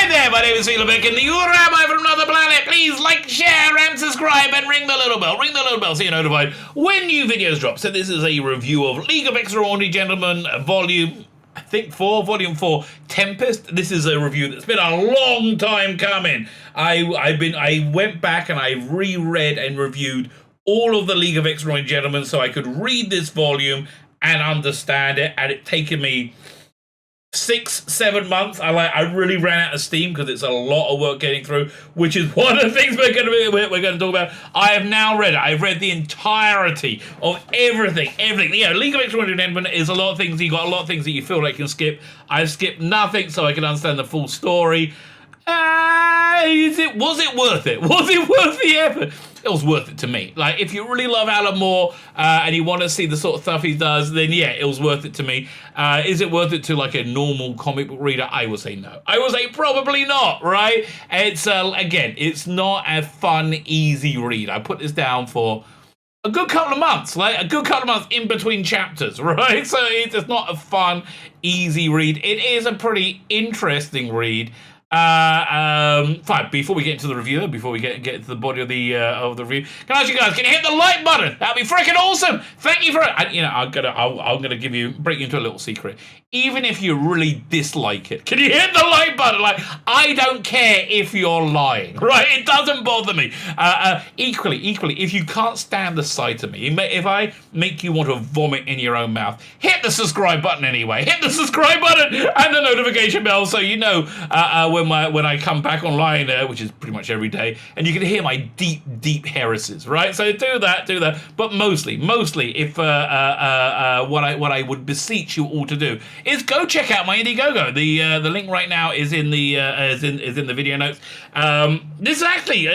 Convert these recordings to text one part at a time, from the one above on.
Hi there, my name is Stylistic, and you're Rabbi from another planet. Please like, share, and subscribe, and ring the little bell. Ring the little bell so you're notified when new videos drop. So this is a review of League of Extraordinary Gentlemen, volume 4, Tempest. This is a review that's been a long time coming. I went back and I reread and reviewed all of the League of Extraordinary Gentlemen so I could read this volume and understand it, and it's taken me 6-7 months. I really ran out of steam because it's a lot of work getting through, which is one of the things we're going to talk about. I have now read it. I've read the entirety of everything. Yeah, League of Extraordinary Gentlemen is a lot of things. You got a lot of things that you feel like you can skip. I've skipped nothing so I can understand the full story. Was it worth it? Was it worth the effort? It was worth it to me. Like, if you really love Alan Moore and you want to see the sort of stuff he does, then yeah, it was worth it to me. Is it worth it to like a normal comic book reader? I would say no. I would say probably not, right? It's, again, it's not a fun, easy read. I put this down for a good couple of months, in between chapters, right? So it's not a fun, easy read. It is a pretty interesting read. Fine, before we get into the review, before we get into the body of the review, can I ask you guys, can you hit the like button? That'd be freaking awesome. Thank you for it. I'm gonna break you into a little secret. Even if you really dislike it, can you hit the like button? Like, I don't care if you're lying, right? It doesn't bother me. Equally, if you can't stand the sight of me, if I make you want to vomit in your own mouth, hit the subscribe button anyway. Hit the subscribe button and the notification bell so you know when I come back online, which is pretty much every day, and you can hear my deep heresies, right? So do that. But mostly, if what I would beseech you all to do is go check out my Indiegogo. The link right now is in the is in the video notes. This is actually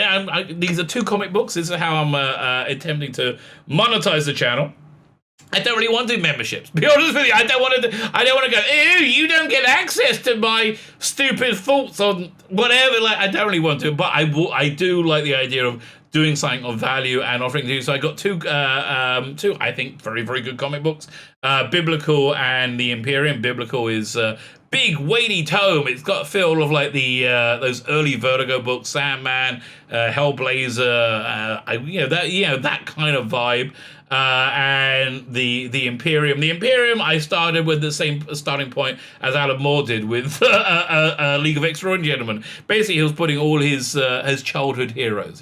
these are 2 comic books. This is how I'm attempting to monetize the channel. I don't really want to do memberships. Be honest with you, I don't want to go, ew, you don't get access to my stupid thoughts on whatever. Like, I don't really want to, but I do like the idea of doing something of value and offering to you. So I got two I think very, very good comic books. Biblical and the Imperium. Biblical is big weighty tome. It's got a feel of like the those early Vertigo books, Sandman, Hellblazer, that kind of vibe. And the Imperium. The Imperium, I started with the same starting point as Alan Moore did with League of Extraordinary Gentlemen. Basically, he was putting all his childhood heroes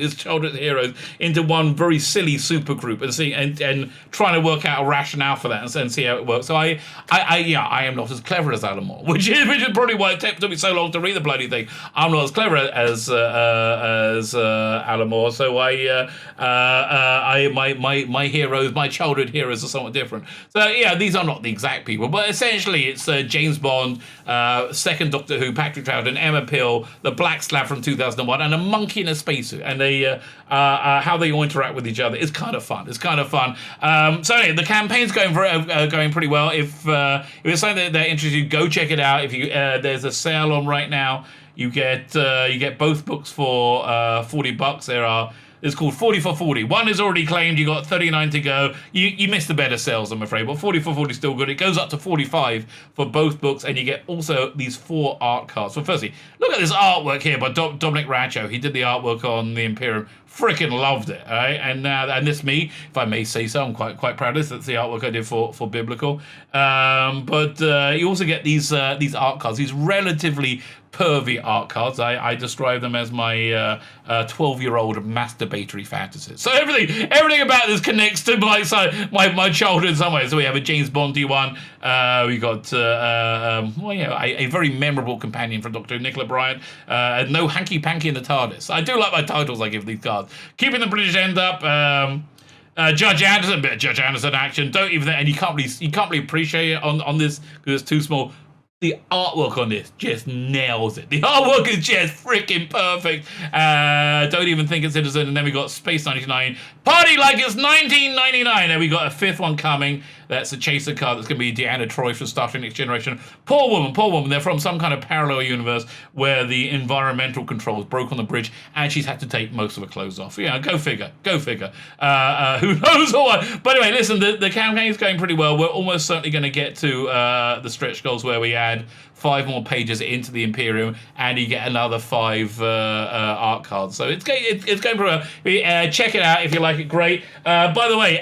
into one very silly super group and trying to work out a rationale for that and see how it works. So I am not as clever as Alan Moore, which is probably why it took me so long to read the bloody thing. I'm not as clever as Alan Moore. So my heroes. My childhood heroes are somewhat different. So yeah, these are not the exact people, but essentially it's James Bond, second Doctor Who, Patrick Troughton, Emma Peel, the Black Slab from 2001, and a monkey in a spacesuit, and they how they all interact with each other is kind of fun. So anyway, the campaign's going pretty well. If it's something that interests you, go check it out. If you there's a sale on right now. You get both books for $40. It's called 40 for 40. One is already claimed. You got 39 to go. You missed the better sales, I'm afraid. But 40 for 40 is still good. It goes up to 45 for both books, and you get also these 4 art cards. So firstly, look at this artwork here by Dominic Rancho. He did the artwork on the Imperium. Freaking loved it, all right? And this me, if I may say so, I'm quite proud of this. That's the artwork I did for Biblical. But you also get these art cards, these relatively pervy art cards. I describe them as my 12-year-old masturbatory fantasies. So everything about this connects to my childhood in some way. So we have a James Bondy one. We got a very memorable companion from Dr. Nicola Bryant. No hanky panky in the TARDIS. I do like my titles I give these cards. Keeping the British End up. Judge Anderson, bit of Judge Anderson action. Don't even, and you can't really appreciate it on this because it's too small. The artwork on this just nails it. The artwork is just freaking perfect. Don't even think it's Citizen. And then we got Space 99. Party like it's 1999. And we got a 5th one coming. That's a chaser card that's going to be Deanna Troi from Star Trek Next Generation. Poor woman. They're from some kind of parallel universe where the environmental controls broke on the bridge and she's had to take most of her clothes off. Yeah, go figure. Who knows what? But anyway, listen, the campaign's going pretty well. We're almost certainly going to get to the stretch goals where we add 5 more pages into the Imperium, and you get another 5 art cards. So it's going pretty well. Check it out if you like it. Great. By the way,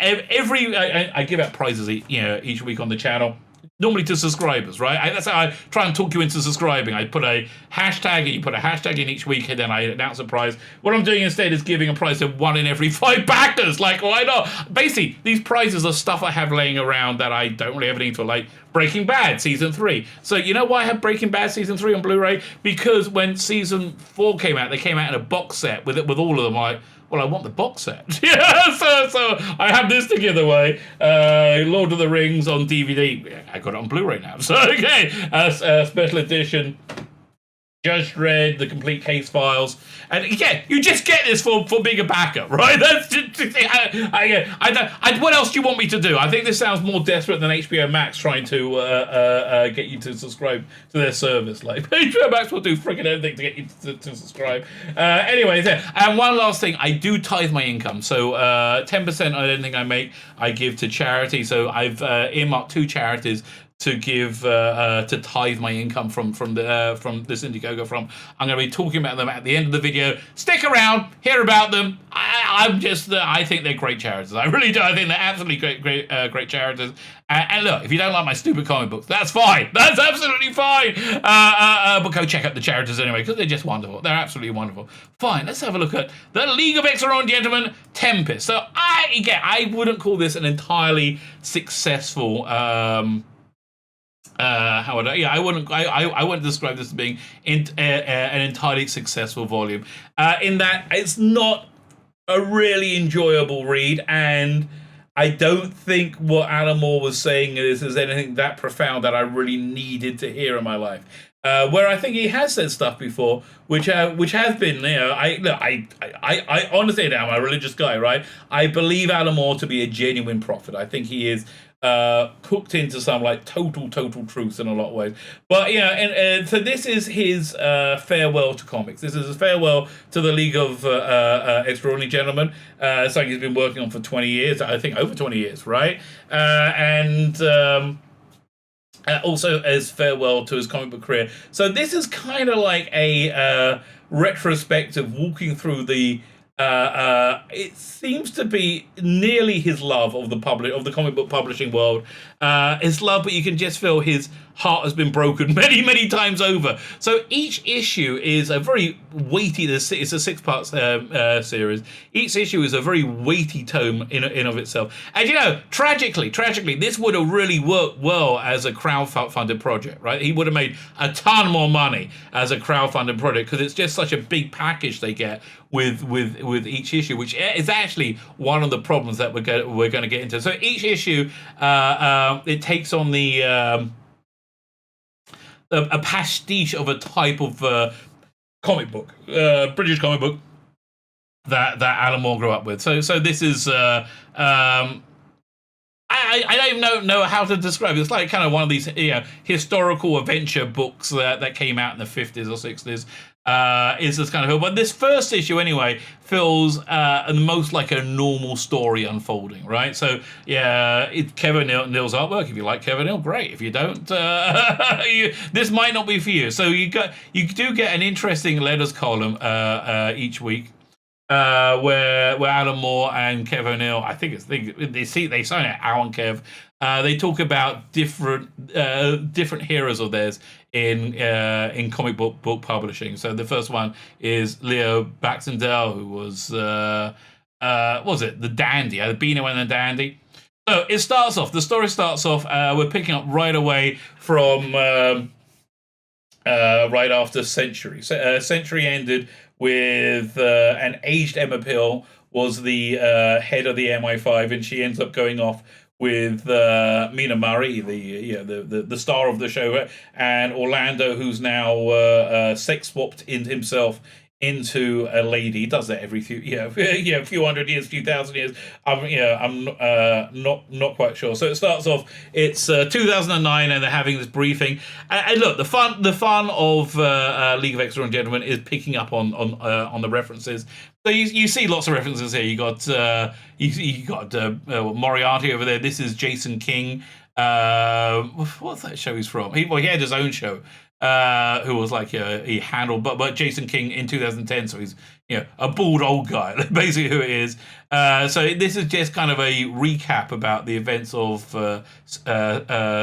I give out prizes each week on the channel. Normally to subscribers, right? That's how I try and talk you into subscribing. I put a hashtag, you put a hashtag in each week, and then I announce a prize. What I'm doing instead is giving a prize to 1 in every 5 backers. Like, why not? Basically, these prizes are stuff I have laying around that I don't really have any for, like Breaking Bad Season 3. So you know why I have Breaking Bad Season 3 on Blu-ray? Because when Season 4 came out, they came out in a box set with all of them. Well, I want the box set. Yeah, so I have this to give away. Lord of the Rings on DVD. I got it on Blu-ray now. So, okay. Special edition. Judge Dredd, the complete case files. And yeah, you just get this for being a backer, right? That's just, what else do you want me to do? I think this sounds more desperate than HBO Max trying to get you to subscribe to their service. Like, HBO Max will do freaking anything to get you to subscribe. Anyways, yeah. And one last thing, I do tithe my income. So 10% on anything I make, I give to charity. So I've earmarked 2 charities to give to tithe my income from this Indiegogo from. I'm going to be talking about them at the end of the video. Stick around, hear about them. I think they're great charities. I really do. I think they're absolutely great charities. And look, if you don't like my stupid comic books, that's fine. That's absolutely fine. But go check out the charities anyway, because they're just wonderful. They're absolutely wonderful. Fine, let's have a look at the League of Extraordinary Gentlemen, Tempest. So I wouldn't call this an entirely successful. I wouldn't describe this as being an entirely successful volume. In that it's not a really enjoyable read, and I don't think what Alan Moore was saying is anything that profound that I really needed to hear in my life. Where I think he has said stuff before, which has been, I honestly am a religious guy, right? I believe Alan Moore to be a genuine prophet. I think he is cooked into some like total truth in a lot of ways. But and so this is his farewell to comics. This is a farewell to the League of Extraordinary Gentlemen. Something he's been working on for 20 years, I think over 20 years, right? And also as farewell to his comic book career. So this is kind of like a retrospective walking through the it seems to be nearly his love of the comic book publishing world. His love, but you can just feel his heart has been broken many times over. So each issue is a very weighty. It's a 6-part series. Each issue is a very weighty tome in of itself. And tragically, this would have really worked well as a crowdfunded project, right? He would have made a ton more money as a crowdfunded project because it's just such a big package they get with each issue, which is actually one of the problems that we're going to get into. So each issue, it takes on a pastiche of a type of comic book, British comic book that Alan Moore grew up with. So this is I don't even know how to describe it. It's like kind of one of these historical adventure books that came out in the 50s or 60s. Is this kind of, but this first issue anyway feels most like a normal story unfolding, right? So it's Kevin Neal's artwork. If you like Kevin Neal, great. If you don't, this might not be for you. So you do get an interesting letters column each week. Where Alan Moore and Kev O'Neill, I think they sign it Al and Kev. They talk about different heroes of theirs in comic book publishing. So the first one is Leo Baxendale, who was what was it, the Dandy, the Beano and the Dandy. So the story starts off. We're picking up right away from right after Century. Century ended with an aged Emma Pill was the head of the MI5, and she ends up going off with Mina Murray, the star of the show, and Orlando, who's now sex swapped in himself into a lady. He does that every few hundred years, few thousand years. I'm not quite sure. So it starts off. It's 2009, and they're having this briefing. And look, the fun of League of Extraordinary Gentlemen is picking up on the references. So you see lots of references here. You got Moriarty over there. This is Jason King. What's that show he's from? He had his own show. who was like he handled, but Jason King in 2010, so he's a bald old guy, basically who it is. So this is just kind of a recap about the events of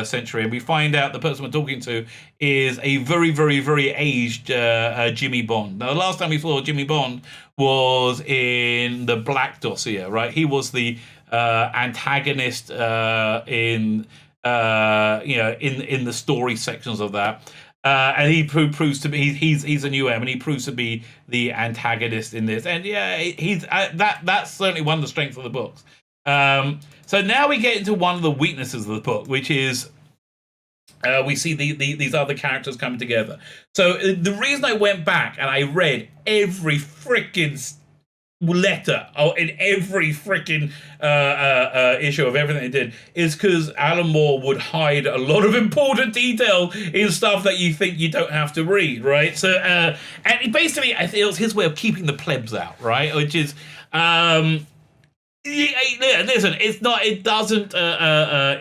Century, and we find out the person we're talking to is a very, very, very aged Jimmy Bond. Now, the last time we saw Jimmy Bond was in the Black Dossier, right? He was the antagonist in the story sections of that. And he proves to be he's a new M, and he proves to be the antagonist in this. And yeah, he's that's certainly one of the strengths of the books. So now we get into one of the weaknesses of the book, which is we see these other characters coming together. So the reason I went back and I read every freaking letter in every freaking issue of everything they did is because Alan Moore would hide a lot of important detail in stuff that you think you don't have to read, right? So and basically I think it was his way of keeping the plebs out, right? Which is listen, it doesn't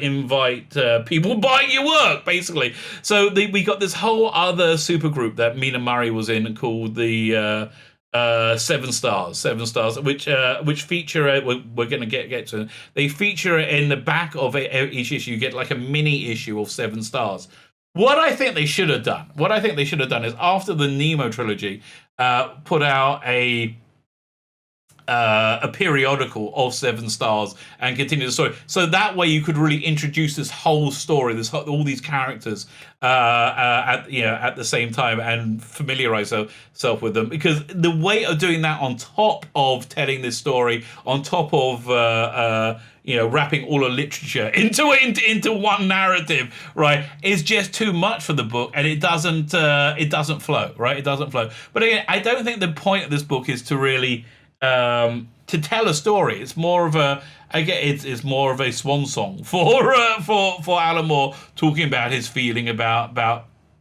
invite people buying your work, basically. So we got this whole other supergroup that Mina Murray was in called the Seven Stars, which feature we're going to get to. They feature in the back of each issue. You get like a mini issue of Seven Stars. What I think they should have done is after the Nemo trilogy, put out a periodical of Seven Stars and continue the story. So that way you could really introduce this whole story, all these characters at the same time and familiarize yourself with them. Because the way of doing that on top of telling this story, on top of wrapping all the literature into one narrative, right, is just too much for the book, and it doesn't flow, right? It doesn't flow. But again, I don't think the point of this book is to really to tell a story. It's more of it's more of a swan song for Alan Moore, talking about his feeling about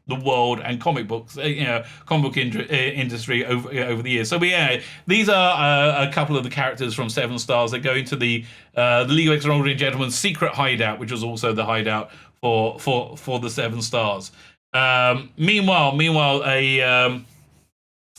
the world and comic books, comic book industry over the years. So these are a couple of the characters from Seven Stars that go into the League of Extraordinary Gentlemen's secret hideout, which was also the hideout for the Seven Stars. Meanwhile,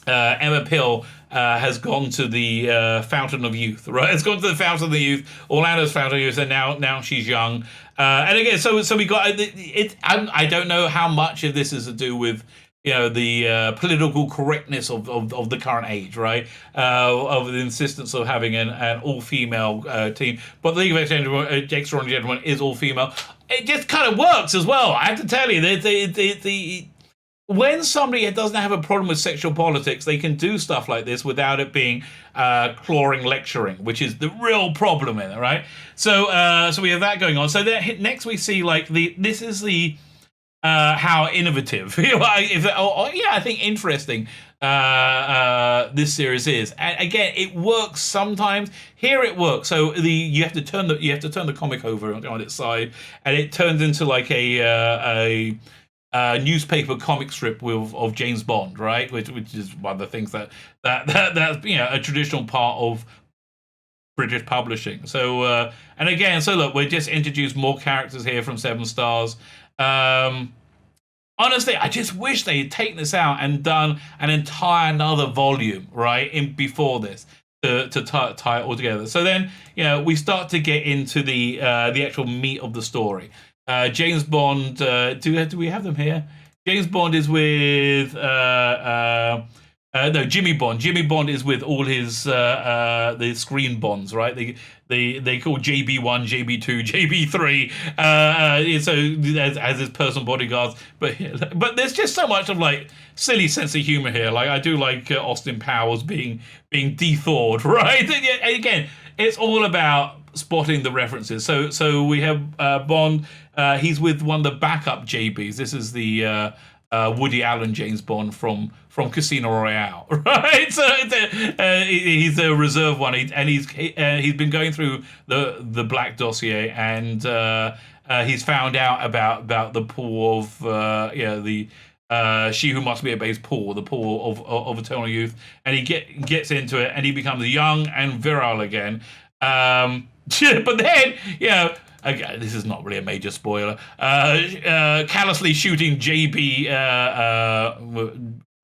Emma Pill has gone to the Fountain of Youth, right? It's gone to the Fountain of the Youth, Orlando's Fountain of Youth, and now she's young. And again, so we got it. I don't know how much of this is to do with the political correctness of the current age, right? Of the insistence of having an all-female team, but the League of Extraordinary Gentlemen is all-female. It just kind of works as well. I have to tell you, when somebody doesn't have a problem with sexual politics, they can do stuff like this without it being clawing lecturing, which is the real problem in it, right? So we have that going on. So next we see this is the how innovative, I think interesting this series is. And again, it works sometimes. Here it works. So you have to turn the comic over on its side, and it turns into like a newspaper comic strip of James Bond, right? Which is one of the things that's a traditional part of British publishing. So and again, so look, we just introduced more characters here from Seven Stars. Honestly, I just wish they had taken this out and done an entire another volume, right, before this to tie it all together. So then, we start to get into the actual meat of the story. James Bond, do we have them here? James Bond is with Jimmy Bond. Jimmy Bond is with all his the screen bonds, right? They call JB1, JB2, JB3, so as his personal bodyguards. But there's just so much of silly sense of humor here. I do like Austin Powers being de-thawed, right? And again, it's all about spotting the references. So we have Bond. He's with one of the backup JBs. This is the Woody Allen James Bond from Casino Royale, right? So he's a reserve one, and he's been going through the Black Dossier, and he's found out about the pool of the She Who Must Be Obeyed's pool, the pool of eternal youth, and he gets into it, and he becomes young and virile again. But then, again, this is not really a major spoiler. Callously shooting JB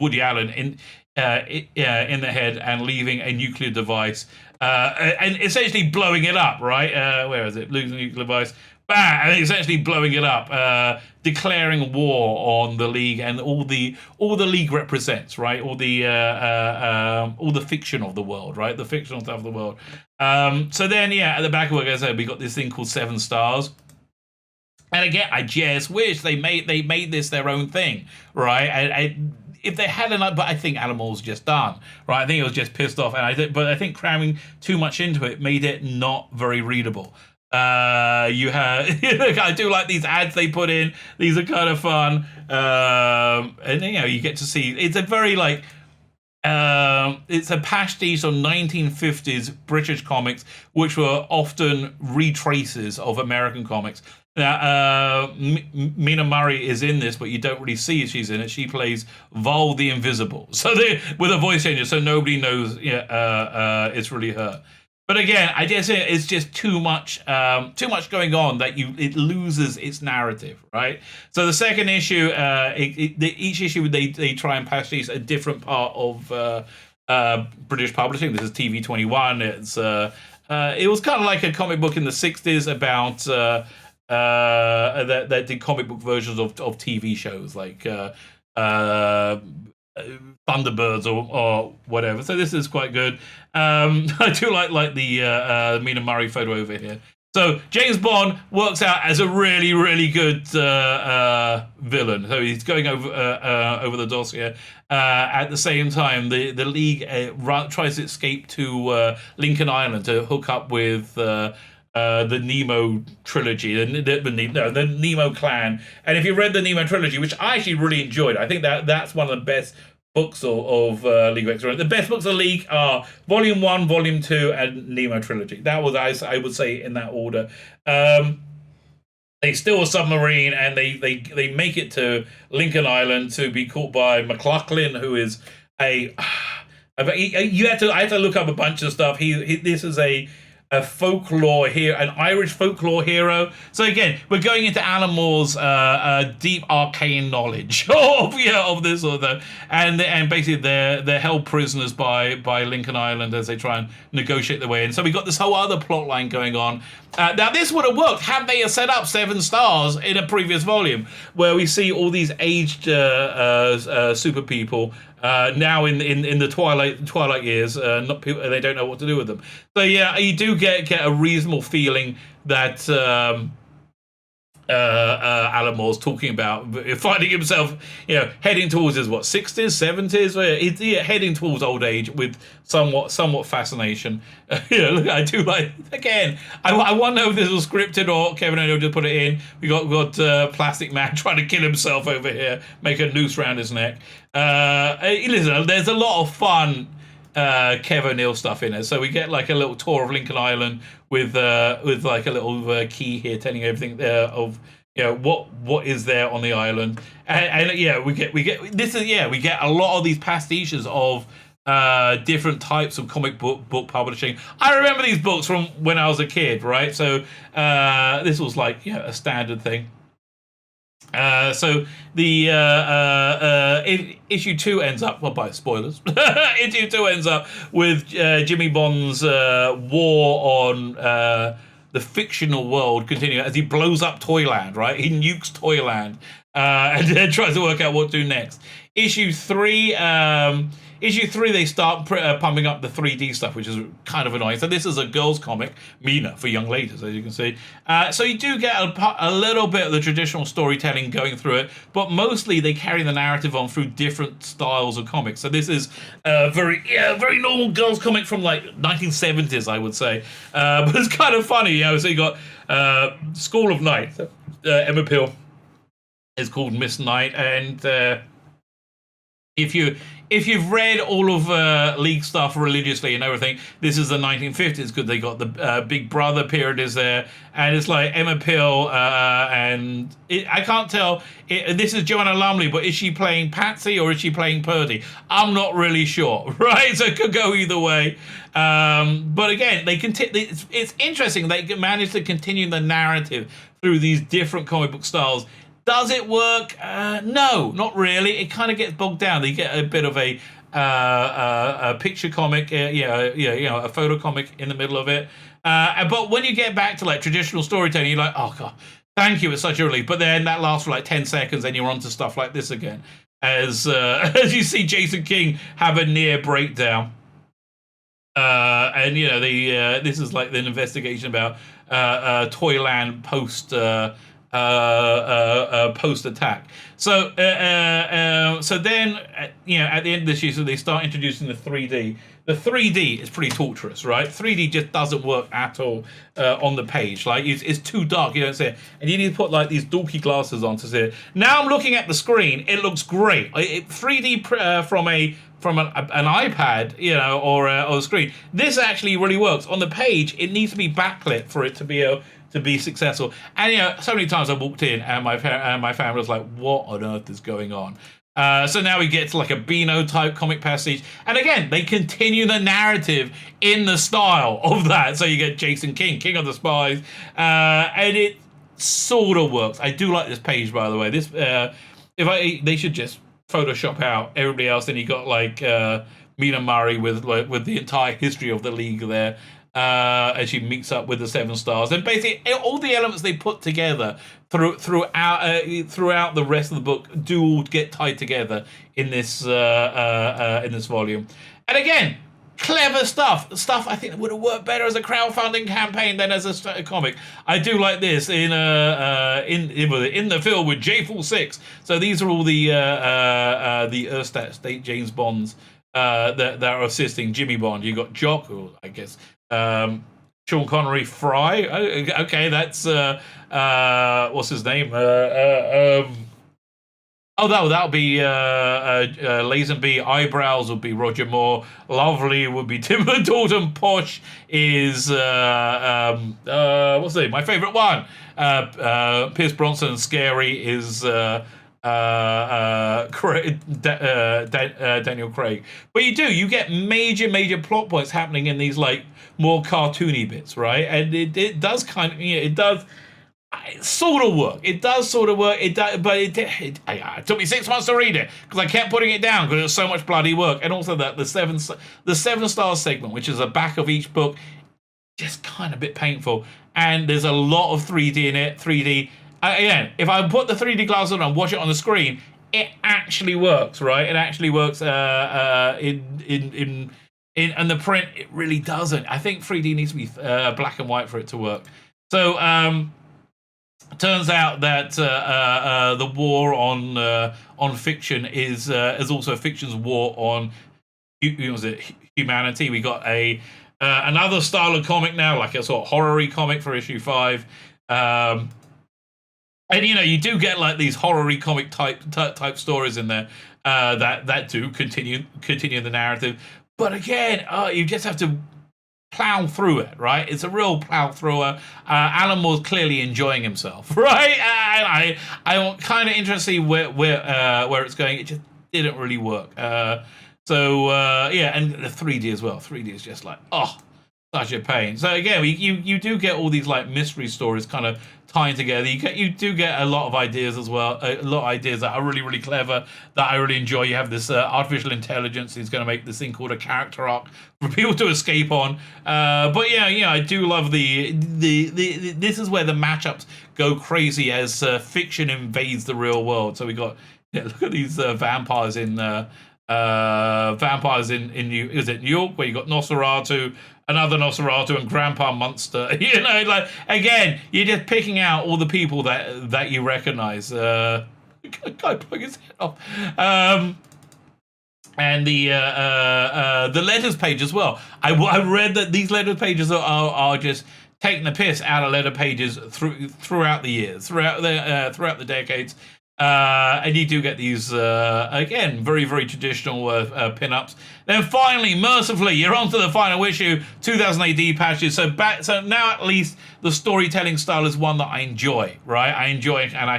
Woody Allen in the head and leaving a nuclear device, and essentially blowing it up. Right? Where is it? Losing a nuclear device. Bam! And essentially blowing it up, declaring war on the League and all the League represents, right? All the fiction of the world, right? The fictional stuff of the world. So then, at the back of it, like I said, we got this thing called 7 Stars. And again, I just wish they made this their own thing, right? If they had enough, but I think Alan Moore's just done, right? I think it was just pissed off, but I think cramming too much into it made it not very readable. You have I do like these ads they put in. These are kind of fun, and you get to see it's a very it's a pastiche on 1950s British comics, which were often retraces of American comics. Now, Mina Murray is in this, but you don't really see she's in it. She plays Vol the Invisible, so with a voice changer, so nobody knows it's really her. But again, I guess it's just too much going on that it loses its narrative, right? So the second issue, each issue they try and pastiche a different part of British publishing. This is TV 21. It was kind of like a comic book in the 60s about that did comic book versions of TV shows like Thunderbirds or whatever. So this is quite good. I do like the Mina Murray photo over here. So James Bond works out as a really, really good villain. So he's going over the dossier. At the same time, the League tries to escape to Lincoln Island to hook up with the Nemo trilogy, the Nemo clan. And if you read the Nemo trilogy, which I actually really enjoyed, I think that's one of the best books of League of Extraordinary. The best books of League are Volume 1, Volume 2, and Nemo trilogy. That was, I would say, in that order. They steal a submarine and they make it to Lincoln Island to be caught by McLaughlin, who is I had to look up a bunch of stuff. This is a folklore here, an Irish folklore hero. So again, we're going into Alan Moore's deep arcane knowledge of this sort of, and basically they're held prisoners by Lincoln Island as they try and negotiate their way in. So we got this whole other plot line going on. Now this would have worked had they set up 7 Stars in a previous volume, where we see all these aged super people now in the twilight years. Not people, they don't know what to do with them. So yeah, you do get a reasonable feeling that Alan Moore's talking about finding himself, heading towards his 60s, 70s, he's heading towards old age with somewhat fascination. Look, I do like, again, I wonder if this was scripted or Kevin O'Neill just put it in. We got Plastic Man trying to kill himself over here, make a noose around his neck. Listen, there's a lot of fun Kevin O'Neill stuff in it. So we get like a little tour of Lincoln Island with like a little key here telling everything of what is there on the island, and we get a lot of these pastiches of different types of comic book publishing. I remember these books from when I was a kid, right? So this was like a standard thing. So the issue 2 ends up, well, by spoilers, issue 2 ends up with Jimmy Bond's war on the fictional world continuing as he blows up Toyland, right? He nukes Toyland and then tries to work out what to do next. Issue 3, they start pumping up the 3D stuff, which is kind of annoying. So this is a girls' comic, Mina, for young ladies, as you can see. So you do get a little bit of the traditional storytelling going through it, but mostly they carry the narrative on through different styles of comics. So this is a very normal girls' comic from like 1970s, I would say. But it's kind of funny, So you got School of Night. Emma Peel is called Miss Knight, and if you've read all of League stuff religiously and everything, this is the 1950s because they got the Big Brother period is there, and it's like Emma Peel and I can't tell. This is Joanna Lumley, but is she playing Patsy or is she playing Purdy? I'm not really sure, right? So it could go either way. But again, it's interesting. They manage to continue the narrative through these different comic book styles. Does it work? No, not really. It kind of gets bogged down. You get a bit of a picture comic, a photo comic in the middle of it. But when you get back to like traditional storytelling, you're like, oh god, thank you, it's such a relief. But then that lasts for like 10 seconds, and you're onto stuff like this again, as as you see Jason King have a near breakdown. And this is like an investigation about Toyland post attack. So then at the end of this year, so they start introducing the 3D. The 3D is pretty torturous, right? 3D just doesn't work at all on the page. Like it's too dark, you don't see it, and you need to put like these dorky glasses on to see it. Now I'm looking at the screen; it looks great. 3D from an iPad, or a screen. This actually really works. On the page, it needs to be backlit for it to be able to be successful. And so many times I walked in and my family was like, "What on earth is going on?" So now we get to like a Beano type comic passage, and again they continue the narrative in the style of that. So you get Jason King, King of the Spies, and it sort of works. I do like this page, by the way. This they should just Photoshop out everybody else, and you got like Mina Murray with the entire history of the league there. As she meets up with the Seven Stars, and basically all the elements they put together throughout the rest of the book do all get tied together in this volume. And again, clever stuff I think would have worked better as a crowdfunding campaign than as a comic. I do like this in the film with J46. So these are all the Erstat State James Bonds that are assisting Jimmy Bond. You got Jock, who I guess. Sean Connery, Fry. Okay, that's what's his name? That'll be Lazenby. Eyebrows would be Roger Moore. Lovely would be Timber Dalton. Posh is what's his name? My favorite one. Pierce Bronson. Scary is Daniel Craig. But you get major plot points happening in these like more cartoony bits, right? And it does kind of it does sort of work. It does sort of work. It does, but it took me 6 months to read it because I kept putting it down because it was so much bloody work. And also that the seven stars segment, which is the back of each book, just kind of a bit painful. And there's a lot of 3D in it. 3D. Again, if I put the 3D glasses on and watch it on the screen, it actually works, right? It actually works in the print. It really doesn't. I think 3D needs to be black and white for it to work. So turns out that the war on fiction is also fiction's war on humanity. We got another style of comic now, like a sort of horror-y comic for issue 5. And you do get like these horror-y comic type stories in there that do continue the narrative. But again, you just have to plow through it, right? It's a real plow through. Alan Moore's clearly enjoying himself, right? And I'm kind of interested to see where it's going. It just didn't really work. And the 3D as well. 3D is just like such a pain. So again, you do get all these like mystery stories kind of tying together. You do get a lot of ideas as well. A lot of ideas that are really, really clever that I really enjoy. You have this artificial intelligence who's going to make this thing called a character arc for people to escape on. But I do love the this is where the matchups go crazy as fiction invades the real world. So we got look at these vampires in New York, where you got Nosferatu, another Nosferatu, and Grandpa Munster. Like again, you're just picking out all the people that you recognize. Guy pulling his head off. And the letters page as well. I read that these letter pages are just taking the piss out of letter pages throughout the years, throughout the decades. And you do get these, again, very, very traditional pin-ups. Then finally, mercifully, you're on to the final issue, 2000 AD patches. So now at least the storytelling style is one that I enjoy, right? I enjoy it, and I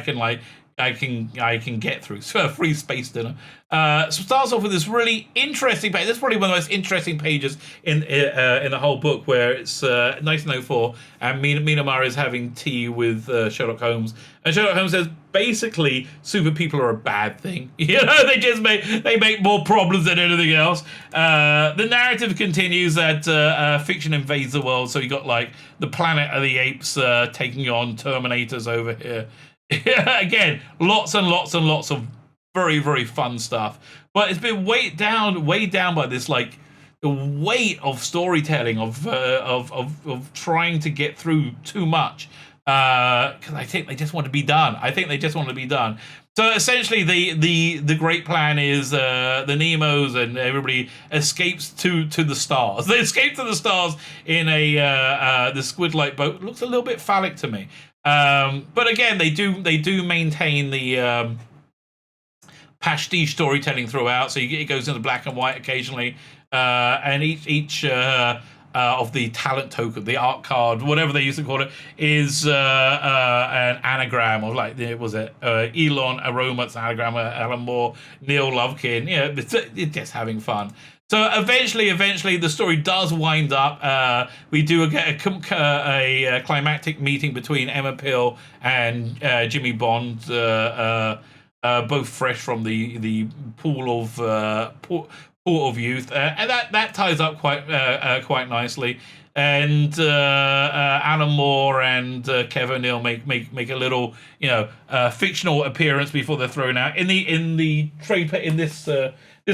can get through. So a free space dinner. So starts off with this really interesting page. This is probably one of the most interesting pages in the whole book, where it's 1904, and Mina Mara is having tea with Sherlock Holmes, and Sherlock Holmes says basically super people are a bad thing. You know, they make more problems than anything else. The narrative continues that fiction invades the world. So you got like the Planet of the Apes taking on Terminators over here. Again, lots and lots and lots of very, very fun stuff. But it's been weighed down by this, like, the weight of storytelling, of trying to get through too much. Because I think they just want to be done. So essentially, the great plan is the Nemos and everybody escapes to the stars. They escape to the stars in the squid-like boat. It looks a little bit phallic to me. But again, they do maintain the pastiche storytelling throughout. So it goes into black and white occasionally, and each of the talent token, the art card, whatever they used to call it, is an anagram of, like, was it Elon Aromat's anagram, Alan Moore, Neil Lovekin. Yeah, it's just having fun. So eventually, the story does wind up. We do get a climactic meeting between Emma Peel and Jimmy Bond, both fresh from the pool of youth, and that ties up quite nicely. And Alan Moore and Kev O'Neill make a little, fictional appearance before they're thrown out. In the trade in this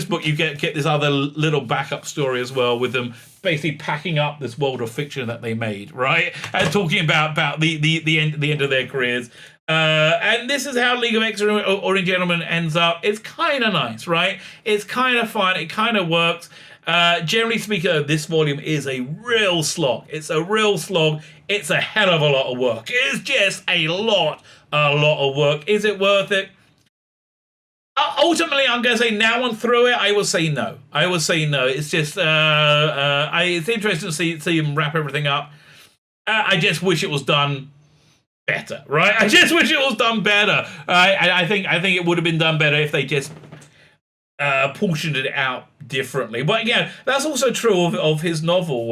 book, you get this other little backup story as well, with them basically packing up this world of fiction that they made, right? And talking about the end of their careers. And this is how League of Extraordinary Gentlemen ends up. It's kind of nice, right? It's kind of fun. It kind of works. Generally speaking, this volume is a real slog. It's a real slog. It's a hell of a lot of work. It's just a lot of work. Is it worth it? Ultimately, I'm going to say now on through it, I will say no. It's just, it's interesting to see him wrap everything up. I just wish it was done better, right? I just wish it was done better. I think it would have been done better if they just portioned it out differently. But yeah, that's also true of his novel,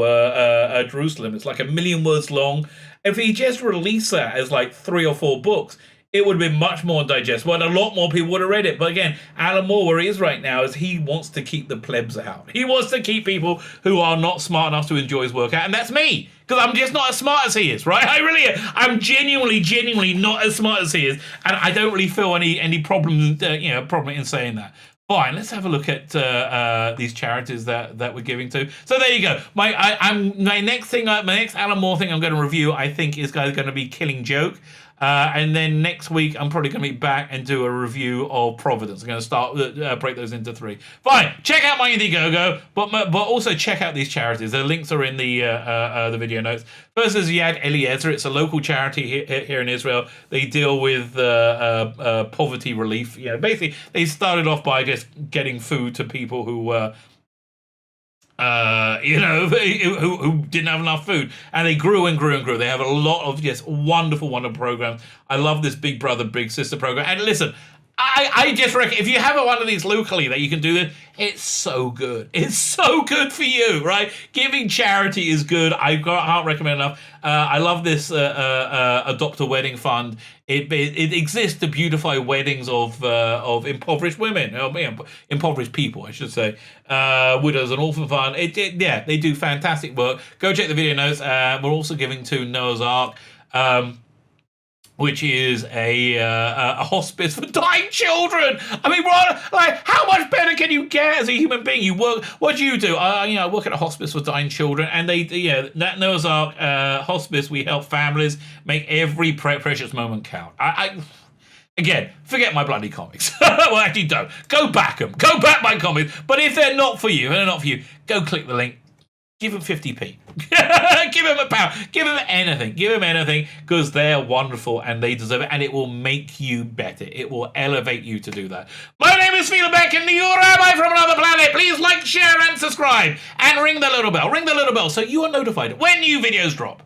Jerusalem. It's like 1 million words long. If he just released that as like 3 or 4 books, it would have been much more digestible, and a lot more people would have read it. But again, Alan Moore, where he is right now, is he wants to keep the plebs out. He wants to keep people who are not smart enough to enjoy his work out, and that's me, because I'm just not as smart as he is, right? I really am. I'm genuinely not as smart as he is, and I don't really feel any problem in saying that. Fine, let's have a look at these charities that we're giving to. So there you go. My next Alan Moore thing I'm going to review, I think, is going to be Killing Joke. And then next week, I'm probably going to be back and do a review of Providence. I'm going to start break those into 3. Fine, check out my Indiegogo, but also check out these charities. The links are in the video notes. First is Yad Eliezer. It's a local charity here in Israel. They deal with poverty relief. Basically, they started off by just getting food to people who who didn't have enough food, and they grew and grew and grew. They have a lot of just wonderful programs. I love this Big Brother Big Sister program. And listen, I just reckon if you have one of these locally that you can do this, it's so good. It's so good for you, right? Giving charity is good. I can't recommend enough. I love this Adopt a Wedding Fund. It exists to beautify weddings of impoverished women, impoverished people, I should say, widows and orphan fund. They do fantastic work. Go check the video notes. We're also giving to Noah's Ark, which is a hospice for dying children. I mean, how much better can you get as a human being? You work. What do you do? I work at a hospice for dying children, and that Noah's Ark hospice. We help families make every precious moment count. Again, forget my bloody comics. Well, actually, don't. Go back them. Go back my comics. But if they're not for you, go click the link. give them 50p. Give them a pound. Give them anything. Give them anything, because they're wonderful and they deserve it, and it will make you better. It will elevate you to do that. My name is Phil Beck, and you're Rabbi from another planet. Please like, share, and subscribe, and ring the little bell. Ring the little bell so you are notified when new videos drop.